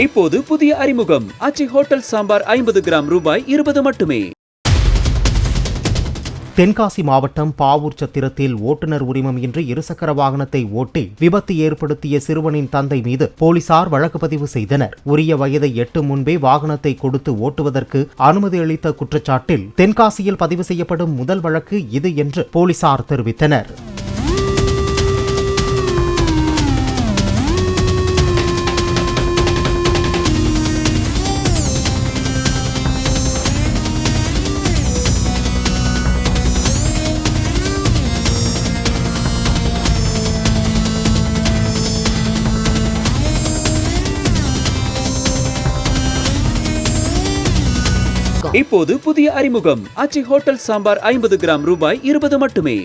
இப்போது புதிய அறிமுகம் ஆச்சி ஹோட்டல் சாம்பார் 50 கிராம் ரூபாய் 20 மட்டுமே. தென்காசி மாவட்டம் பாவூர் சத்திரத்தில் ஓட்டுநர் உரிமம் இன்றி இருசக்கர வாகனத்தை ஓட்டி விபத்து ஏற்படுத்திய சிறுவனின் தந்தை மீது போலீசார் வழக்கு பதிவு செய்தனர். உரிய வயதை எட்டும் முன்பே வாகனத்தை கொடுத்து ஓட்டுவதற்கு அனுமதி அளித்த குற்றச்சாட்டில் தென்காசியில் பதிவு செய்யப்படும் முதல் வழக்கு இது என்று போலீசார் தெரிவித்தனர். இப்போது புதிய அறிமுகம் ஆச்சி ஹோட்டல் சாம்பார் 50 கிராம் ரூபாய் 20 மட்டுமே.